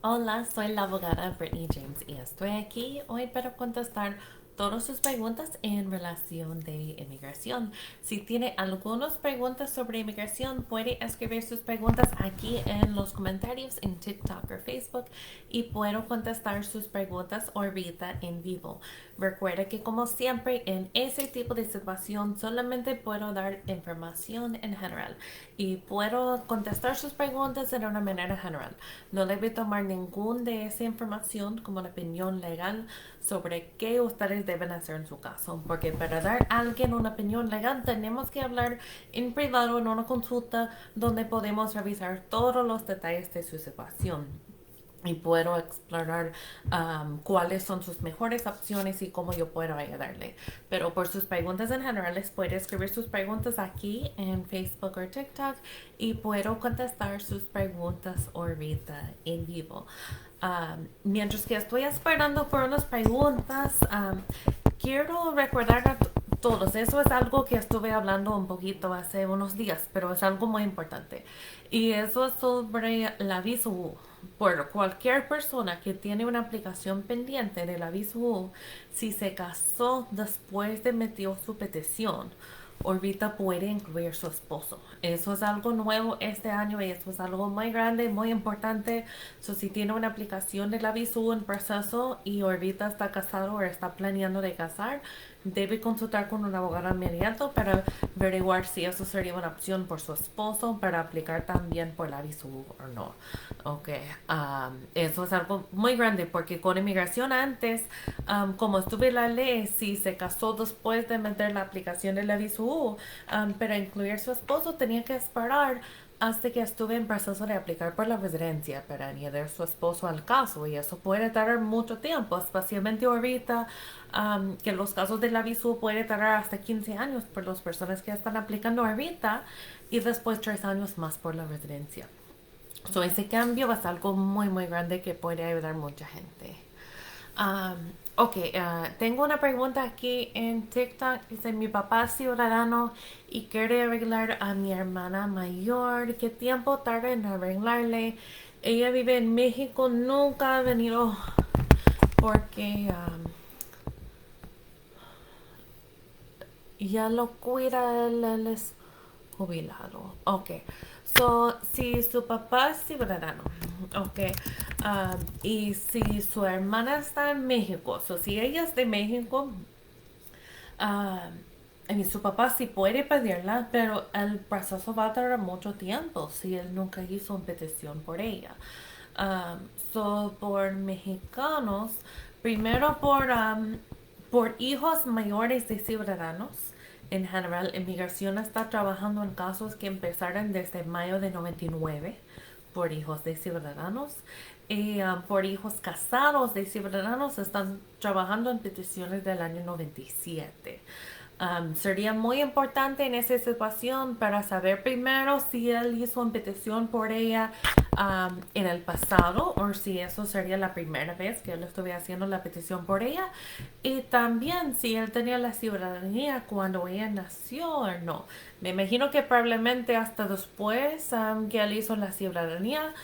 Hola, soy la abogada Brittany James y estoy aquí hoy para contestar todas sus preguntas en relación de inmigración. Si tiene algunas preguntas sobre inmigración, puede escribir sus preguntas aquí en los comentarios en TikTok o Facebook y puedo contestar sus preguntas ahorita en vivo. Recuerda que como siempre en ese tipo de situación solamente puedo dar información en general y puedo contestar sus preguntas de una manera general. No debe tomar ninguna de esa información como una opinión legal sobre qué ustedes deben hacer en su caso, porque para dar a alguien una opinión legal tenemos que hablar en privado en una consulta donde podemos revisar todos los detalles de su situación y puedo explorar cuáles son sus mejores opciones y cómo yo puedo ayudarle. Pero por sus preguntas en generales, puede escribir sus preguntas aquí en Facebook o TikTok y puedo contestar sus preguntas ahorita en vivo. Mientras que estoy esperando por unas preguntas, quiero recordar a todos. Eso es algo que estuve hablando un poquito hace unos días, pero es algo muy importante. Y eso es sobre la visa U. Por cualquier persona que tiene una aplicación pendiente de la visa U, si se casó después de metió su petición, ahorita puede incluir su esposo. Eso es algo nuevo este año y eso es algo muy grande, muy importante. So, si tiene una aplicación de la visa U en proceso y ahorita está casado o está planeando de casar, debe consultar con un abogado inmediato para averiguar si eso sería una opción por su esposo para aplicar también por la visa U o no. Ok, eso es algo muy grande porque con inmigración antes, como estuve la ley, si se casó después de meter la aplicación de la visa U, para incluir su esposo tenía que esperar hasta que estuve en proceso de aplicar por la residencia para añadir su esposo al caso y eso puede tardar mucho tiempo, especialmente ahorita que los casos de la visa puede tardar hasta 15 años por las personas que están aplicando ahorita y después 3 años más por la residencia. So, ese cambio es algo muy muy grande que puede ayudar a mucha gente. Ok, tengo una pregunta aquí en TikTok. Dice, mi papá es ciudadano y quiere arreglar a mi hermana mayor. ¿Qué tiempo tarda en arreglarle? Ella vive en México, nunca ha venido porque ya lo cuida él es jubilado. Ok. So, si su papá es ciudadano, ok, y si su hermana está en México, so, si ella es de México, y su papá sí puede pedirla, pero el proceso va a tardar mucho tiempo si él nunca hizo una petición por ella. So, por mexicanos, primero por hijos mayores de ciudadanos. En general, inmigración está trabajando en casos que empezaron desde mayo de 99 por hijos de ciudadanos y por hijos casados de ciudadanos están trabajando en peticiones del año 97. Sería muy importante en esa situación para saber primero si él hizo una petición por ella en el pasado o si eso sería la primera vez que él estuviera haciendo la petición por ella y también si él tenía la ciudadanía cuando ella nació o no. Me imagino que probablemente hasta después que él hizo la ciudadanía,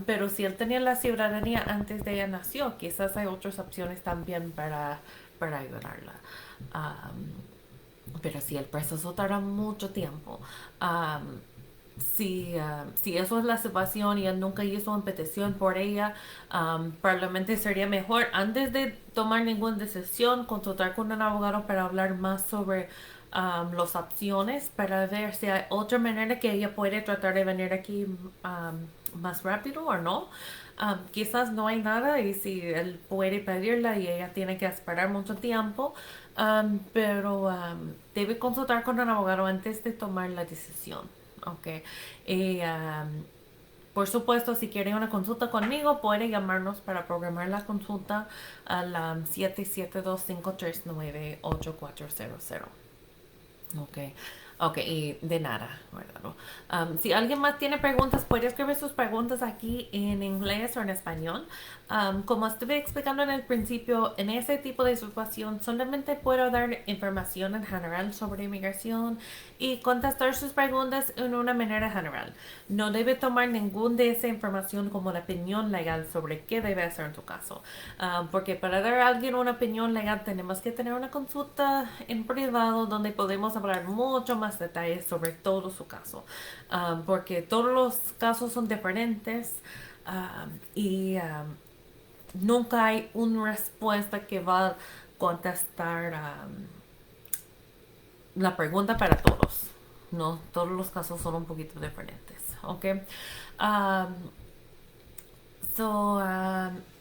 pero si él tenía la ciudadanía antes de ella nació, quizás hay otras opciones también para ayudarla. Pero si el proceso tarda mucho tiempo, um, si eso es la situación y él nunca hizo una petición por ella, probablemente sería mejor antes de tomar ninguna decisión consultar con un abogado para hablar más sobre las opciones para ver si hay otra manera que ella puede tratar de venir aquí más rápido o no. Quizás no hay nada y si él puede pedirla y ella tiene que esperar mucho tiempo, pero debe consultar con un abogado antes de tomar la decisión. Ok. Y, por supuesto, si quiere una consulta conmigo, puede llamarnos para programar la consulta a la 772-539-8400. Ok. Ok, y de nada, guárdalo. Si alguien más tiene preguntas, puede escribir sus preguntas aquí en inglés o en español. Como estuve explicando en el principio, en ese tipo de situación solamente puedo dar información en general sobre inmigración y contestar sus preguntas en una manera general. No debe tomar ninguna de esa información como la opinión legal sobre qué debe hacer en tu caso. Porque para dar a alguien una opinión legal tenemos que tener una consulta en privado donde podemos hablar mucho más detalles sobre todo su caso. Porque todos los casos son diferentes y nunca hay una respuesta que va a contestar la pregunta para todos. No, todos los casos son un poquito diferentes. ¿Ok? Um,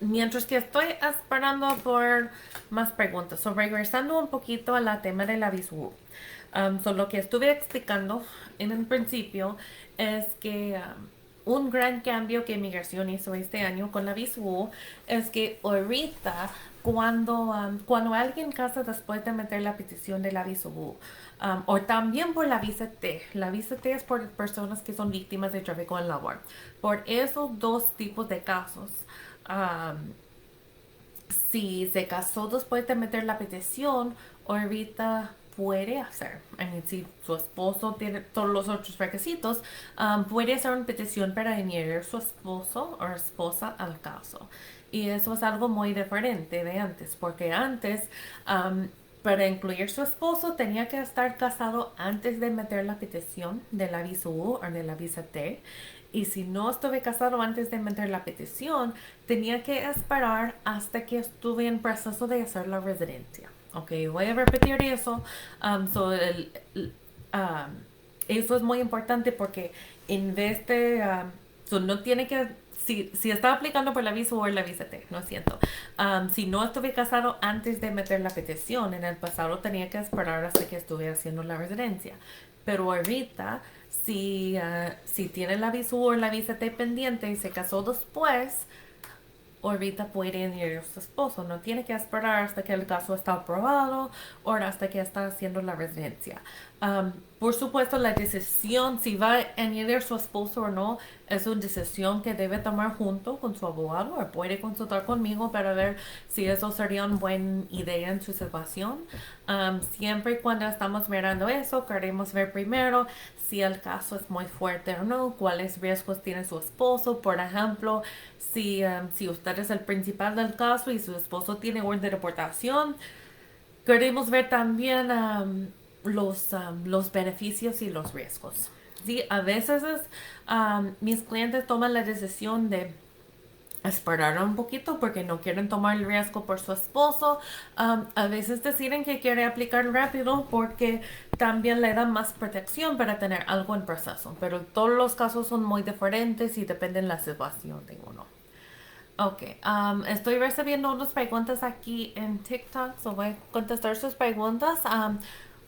Mientras que estoy esperando por más preguntas, regresando un poquito a la tema de la visa. Lo que estuve explicando en el principio es que un gran cambio que inmigración hizo este año con la visa es que ahorita cuando alguien casa después de meter la petición de la visa o también por la visa T. La visa T es por personas que son víctimas de tráfico en labor. Por esos dos tipos de casos, si se casó después de meter la petición, ahorita puede hacer. Si su esposo tiene todos los otros requisitos, puede hacer una petición para añadir su esposo o esposa al caso. Y eso es algo muy diferente de antes, porque antes, para incluir su esposo, tenía que estar casado antes de meter la petición de la visa U o de la visa T. Y si no estuve casado antes de meter la petición, tenía que esperar hasta que estuve en proceso de hacer la residencia. Ok, voy a repetir eso. Eso es muy importante porque en vez de... no tiene que... Si está aplicando por la visa o la visa T, no siento. Si no estuve casado antes de meter la petición, en el pasado tenía que esperar hasta que estuve haciendo la residencia. Pero ahorita, si tiene la visa o la visa T pendiente y se casó después, ahorita puede ir a su esposo. No tiene que esperar hasta que el caso está aprobado o hasta que está haciendo la residencia. Por supuesto, la decisión si va a añadir su esposo o no es una decisión que debe tomar junto con su abogado o puede consultar conmigo para ver si eso sería una buena idea en su situación. Siempre y cuando estamos mirando eso, queremos ver primero si el caso es muy fuerte o no, cuáles riesgos tiene su esposo. Por ejemplo, si usted es el principal del caso y su esposo tiene orden de deportación, queremos ver también los beneficios y los riesgos. Sí, a veces mis clientes toman la decisión de esperar un poquito porque no quieren tomar el riesgo por su esposo. A veces deciden que quiere aplicar rápido porque también le dan más protección para tener algo en proceso. Pero todos los casos son muy diferentes y dependen de la situación de uno. Ok, estoy recibiendo unas preguntas aquí en TikTok, so voy a contestar sus preguntas.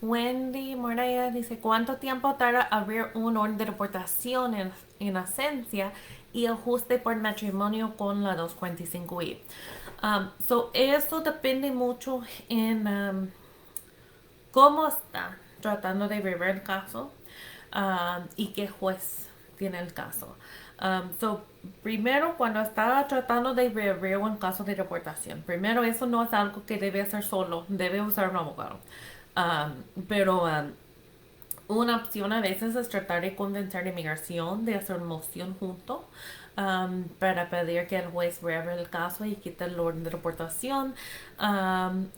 Wendy Moraya dice, ¿cuánto tiempo tarda abrir un orden de deportación en esencia y ajuste por matrimonio con la 245I? Eso depende mucho en cómo está tratando de ver el caso y qué juez tiene el caso. Primero, cuando está tratando de reabrir un caso de deportación, primero eso no es algo que debe hacer solo, debe usar un abogado. Pero una opción a veces es tratar de convencer a inmigración de hacer una moción junto para pedir que el juez reabra el caso y quite el orden de deportación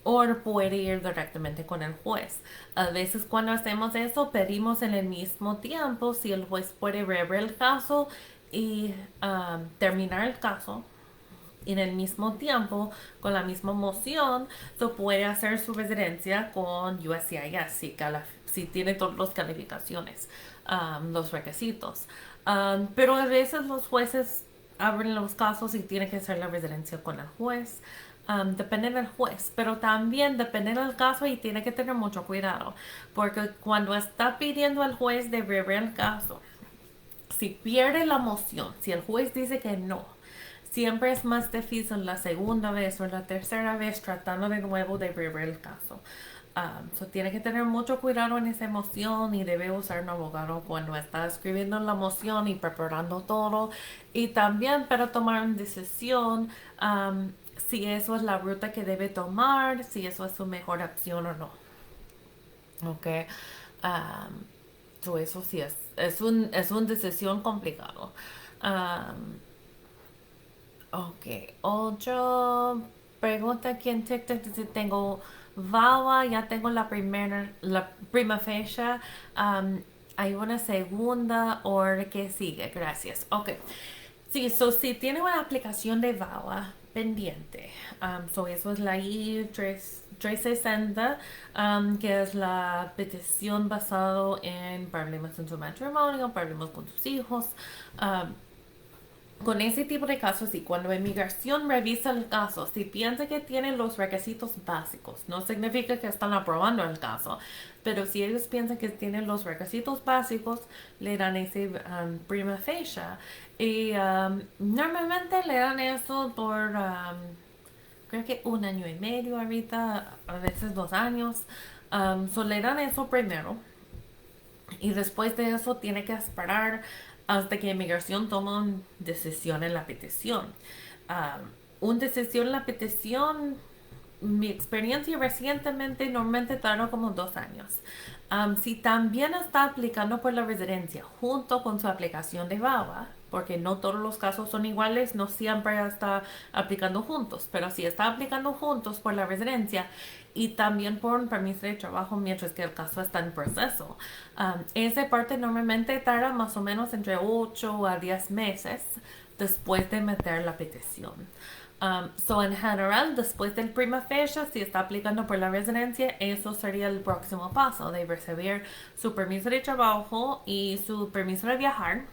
o puede ir directamente con el juez. A veces cuando hacemos eso pedimos en el mismo tiempo si el juez puede reabrir el caso y terminar el caso en el mismo tiempo, con la misma moción, puede hacer su residencia con USCIS si tiene todas las calificaciones, los requisitos. Pero a veces los jueces abren los casos y tiene que hacer la residencia con el juez. Depende del juez, pero también depende del caso y tiene que tener mucho cuidado, porque cuando está pidiendo al juez de reabrir el caso, si pierde la moción, si el juez dice que no, siempre es más difícil la segunda vez o la tercera vez tratando de nuevo de reabrir el caso. So tiene que tener mucho cuidado en esa emoción y debe usar un abogado cuando está escribiendo la moción y preparando todo. Y también para tomar una decisión, si eso es la ruta que debe tomar, si eso es su mejor opción o no. Ok. Um, so eso sí es una decisión complicado. Um, ok. Otra pregunta aquí en TikTok dice, tengo VAWA, ya tengo la prima fecha. Um, hay una segunda o qué sigue. Gracias. Ok. Sí, so si tiene una aplicación de VAWA pendiente, so eso es la I-360, que es la petición basado en problemas en su matrimonio, problemas con sus hijos. um, con ese tipo de casos y cuando inmigración revisa el caso, si piensa que tiene los requisitos básicos, no significa que están aprobando el caso, pero si ellos piensan que tienen los requisitos básicos, le dan ese prima facie. Y normalmente le dan eso por, creo que 1 año y medio ahorita, a veces 2 años. So le dan eso primero. Y después de eso tiene que esperar hasta que inmigración toma una decisión en la petición. Una decisión en la petición, mi experiencia recientemente normalmente tarda como 2 años. Si también está aplicando por la residencia junto con su aplicación de VAWA, porque no todos los casos son iguales, no siempre está aplicando juntos, pero si está aplicando juntos por la residencia y también por un permiso de trabajo mientras que el caso está en proceso, esa parte normalmente tarda más o menos entre 8 a 10 meses después de meter la petición. So en general, después del prima fecha, si está aplicando por la residencia, eso sería el próximo paso de recibir su permiso de trabajo y su permiso de viajar,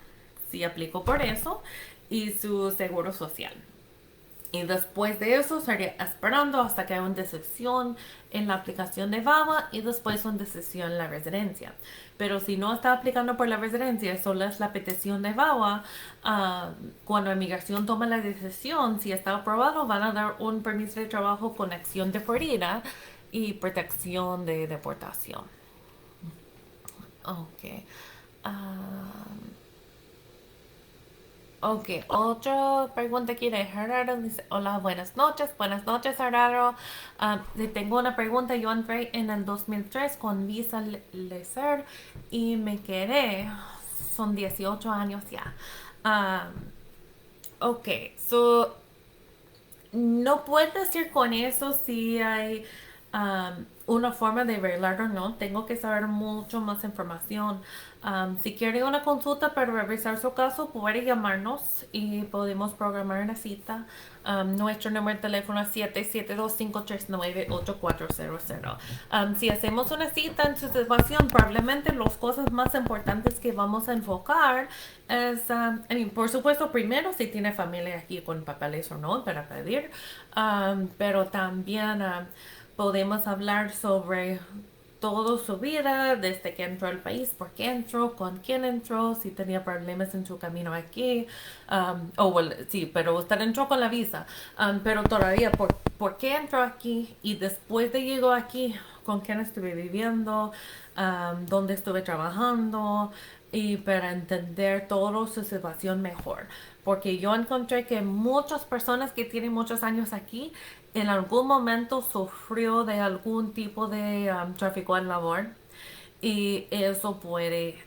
si aplicó por eso, y su seguro social. Y después de eso estaría esperando hasta que haya una decisión en la aplicación de VAWA y después una decisión en la residencia. Pero si no está aplicando por la residencia, solo es la petición de VAWA, cuando inmigración toma la decisión, si está aprobado, van a dar un permiso de trabajo con acción deferida y protección de deportación. Ok. Um, Ok, otra pregunta aquí de Gerardo. Dice, hola, buenas noches. Buenas noches, Gerardo. Tengo una pregunta. Yo entré en el 2003 con visa LESER y me quedé. Son 18 años ya. Ok, so no puedo decir con eso si hay una forma de arreglar o no. Tengo que saber mucho más información. Si quiere una consulta para revisar su caso, puede llamarnos y podemos programar una cita. Nuestro número de teléfono es 772-539-8400. Si hacemos una cita en su situación, probablemente las cosas más importantes que vamos a enfocar es, por supuesto, primero si tiene familia aquí con papeles o no para pedir, pero también podemos hablar sobre toda su vida, desde que entró al país, por qué entró, con quién entró, si tenía problemas en su camino aquí, sí, pero usted entró con la visa, pero todavía, ¿por qué entró aquí? Y después de llegó aquí, ¿con quién estuve viviendo? ¿Dónde estuve trabajando? Y para entender toda su situación mejor. Porque yo encontré que muchas personas que tienen muchos años aquí en algún momento sufrió de algún tipo de tráfico en labor y eso puede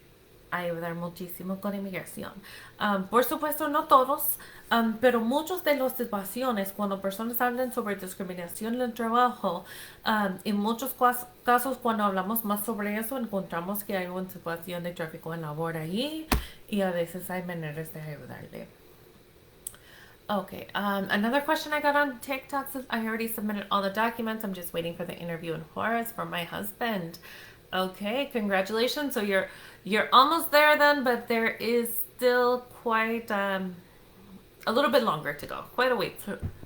ayudar muchísimo con inmigración. Por supuesto, no todos, pero muchas de las situaciones, cuando personas hablan sobre discriminación en el trabajo, en muchos casos, cuando hablamos más sobre eso, encontramos que hay una situación de tráfico en labor ahí y a veces hay maneras de ayudarle. Okay. Another question I got on TikTok says I already submitted all the documents. I'm just waiting for the interview in Juarez for my husband. Okay, congratulations. So you're almost there then, but there is still quite a little bit longer to go. Quite a wait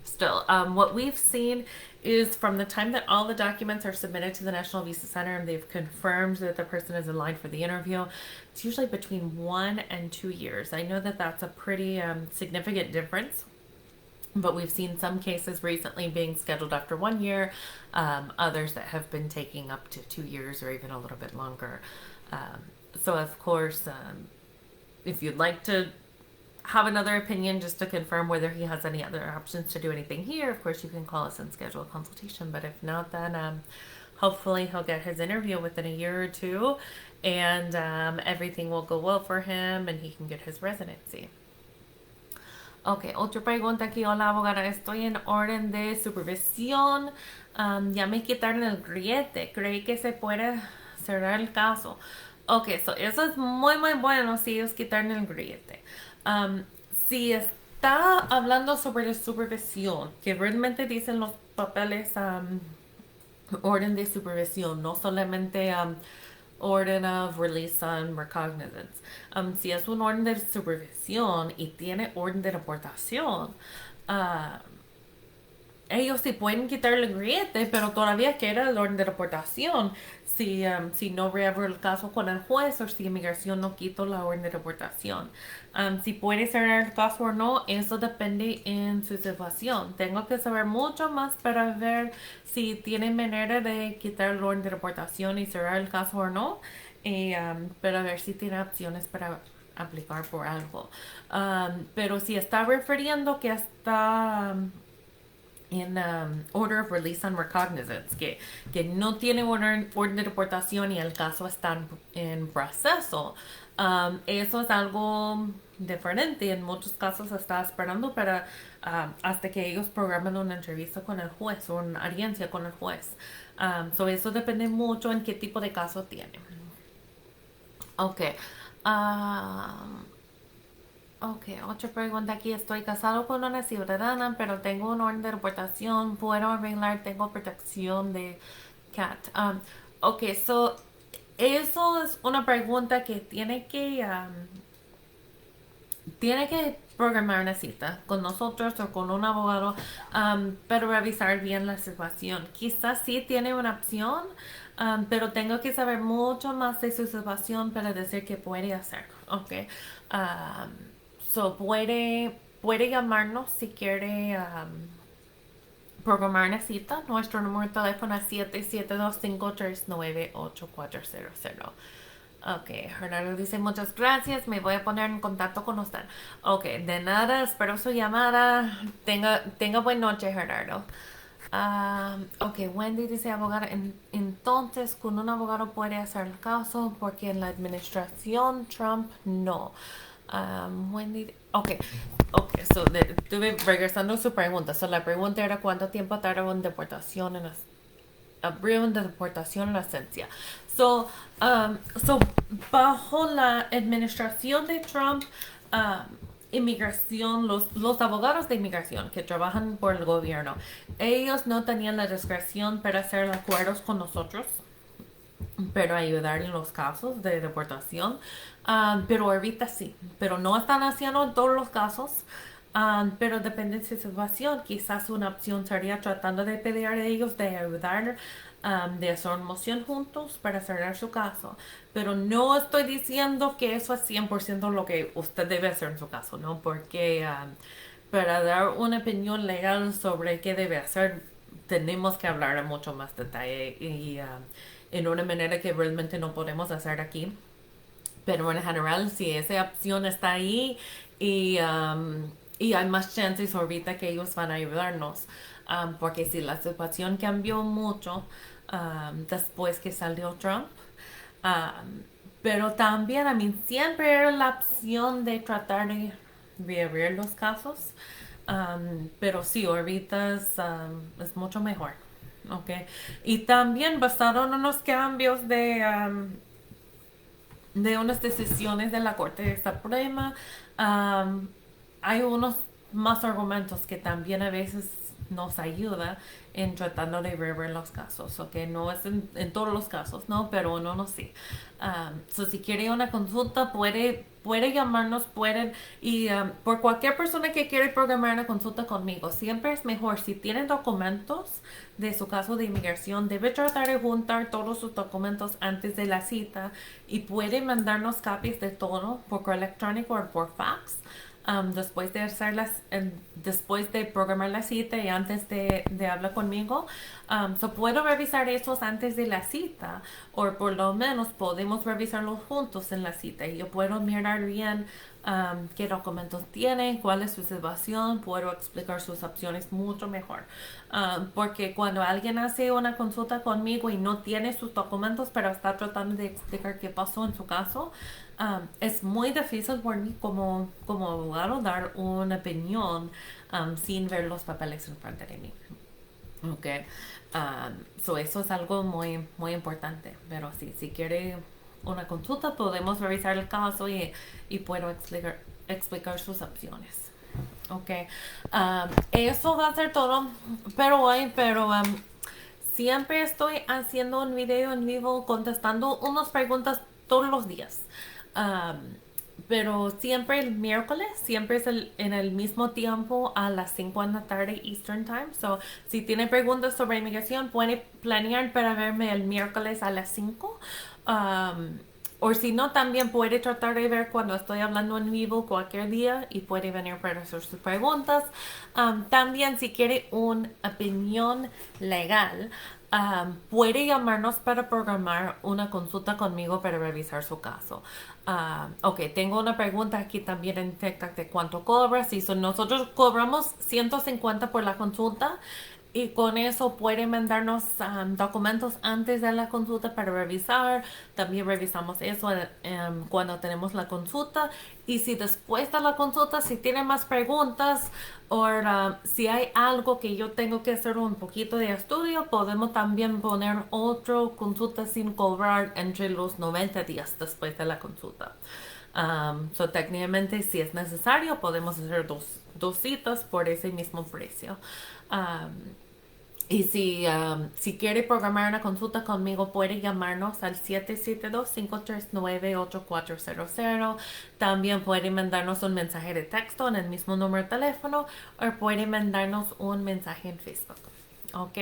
still. What we've seen is from the time that all the documents are submitted to the National Visa Center and they've confirmed that the person is in line for the interview, it's usually between 1 and 2 years. I know that that's a pretty significant difference. But we've seen some cases recently being scheduled after 1 year, others that have been taking up to 2 years or even a little bit longer. So, of course, if you'd like to have another opinion just to confirm whether he has any other options to do anything here, of course, you can call us and schedule a consultation. But if not, then hopefully he'll get his interview within a year or two, and everything will go well for him and he can get his residency. Ok, otra pregunta aquí. Hola, abogada. Estoy en orden de supervisión. Ya me quitaron el grillete. ¿Cree que se puede cerrar el caso? Ok, so eso es muy, muy bueno si ellos quitaron el grillete. Si está hablando sobre la supervisión, que realmente dicen los papeles orden de supervisión, no solamente Order of Release and Recognizance. Si es un orden de supervisión y tiene orden de deportación, ellos sí pueden quitar el grillete, pero todavía queda el orden de deportación. Si no reabro el caso con el juez o si inmigración no quito la orden de deportación. Si puede cerrar el caso o no, eso depende en su situación. Tengo que saber mucho más para ver si tiene manera de quitar el orden de deportación y cerrar el caso o no. Para ver si tiene opciones para aplicar por algo. Pero si está refiriendo que está en Order of Release and Recognizance, que no tiene orden de deportación y el caso está en proceso. Eso es algo diferente. En muchos casos está esperando para hasta que ellos programen una entrevista con el juez o una audiencia con el juez. So eso depende mucho en qué tipo de caso tiene. Ok. Ok, otra pregunta aquí. Estoy casado con una ciudadana, pero tengo un orden de deportación. ¿Puedo arreglar? Tengo protección de CAT. Ok, so eso es una pregunta que tiene que programar una cita con nosotros o con un abogado, pero revisar bien la situación. Quizás sí tiene una opción, pero tengo que saber mucho más de su situación para decir qué puede hacer. Ok. So puede llamarnos si quiere programar una cita. Nuestro número de teléfono es 772-539-8400. Ok, Gerardo dice muchas gracias, me voy a poner en contacto con usted. Ok, de nada, espero su llamada. Tenga buena noche, Gerardo. Ok, Wendy dice abogada, entonces con un abogado puede hacer el caso porque en la administración Trump no. Wendy, ok, so estuve regresando a su pregunta. So la pregunta era cuánto tiempo tarda en deportación abrir una deportación en la esencia. So bajo la administración de Trump, inmigración, los abogados de inmigración que trabajan por el gobierno, ellos no tenían la discreción para hacer acuerdos con nosotros, pero ayudar en los casos de deportación. Pero ahorita sí, pero no están haciendo en todos los casos. Pero depende de su situación. Quizás una opción sería tratando de pedir a ellos de ayudar, de hacer una moción juntos para cerrar su caso. Pero no estoy diciendo que eso es 100% lo que usted debe hacer en su caso, ¿no? Porque para dar una opinión legal sobre qué debe hacer, tenemos que hablar en mucho más detalle y en una manera que realmente no podemos hacer aquí. Pero en general, si esa opción está ahí y hay más chances ahorita que ellos van a ayudarnos. Porque si la situación cambió mucho después que salió Trump. Pero también a mí siempre era la opción de tratar de reabrir los casos. Pero sí, ahorita es mucho mejor. Okay. Y también basaron unos cambios de unas decisiones de la Corte Suprema, hay unos más argumentos que también a veces nos ayuda en tratando de rever los casos, ok, no es en todos los casos, no, pero en unos sí. So si quiere una consulta puede llamarnos, y por cualquier persona que quiere programar una consulta conmigo, siempre es mejor si tienen documentos de su caso de inmigración, debe tratar de juntar todos sus documentos antes de la cita y puede mandarnos copias de todo por correo electrónico o por fax. después de después de programar la cita y antes de hablar conmigo. Puedo revisar esos antes de la cita, o por lo menos podemos revisarlos juntos en la cita. Y yo puedo mirar bien qué documentos tienen, cuál es su situación, puedo explicar sus opciones mucho mejor. Porque cuando alguien hace una consulta conmigo y no tiene sus documentos, pero está tratando de explicar qué pasó en su caso, es muy difícil por mí como abogado dar una opinión sin ver los papeles en frente de mí. Okay. Eso es algo muy importante. Pero sí, si quiere una consulta, podemos revisar el caso y puedo explicar sus opciones. Okay. Eso va a ser todo. Pero siempre estoy haciendo un video en vivo contestando unas preguntas todos los días. Um, pero siempre el miércoles, siempre es en el mismo tiempo a las 5 de la tarde Eastern Time. Si tiene preguntas sobre inmigración, puede planear para verme el miércoles a las 5. O si no, también puede tratar de ver cuando estoy hablando en vivo cualquier día y puede venir para hacer sus preguntas. También si quiere una opinión legal, puede llamarnos para programar una consulta conmigo para revisar su caso. Ok, tengo una pregunta aquí también en TikTok de cuánto cobras. Y nosotros cobramos 150 por la consulta. Y con eso pueden mandarnos documentos antes de la consulta para revisar. También revisamos eso cuando tenemos la consulta. Y si después de la consulta, si tienen más preguntas o si hay algo que yo tengo que hacer un poquito de estudio, podemos también poner otra consulta sin cobrar entre los 90 días después de la consulta. Técnicamente, si es necesario, podemos hacer dos citas por ese mismo precio. Y si quiere programar una consulta conmigo, puede llamarnos al 772-539-8400. También puede mandarnos un mensaje de texto en el mismo número de teléfono, o puede mandarnos un mensaje en Facebook. Ok.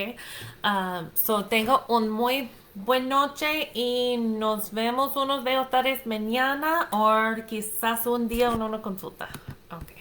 Tengo un muy buena noche y nos vemos unos de ustedes mañana o quizás un día en una consulta. Ok.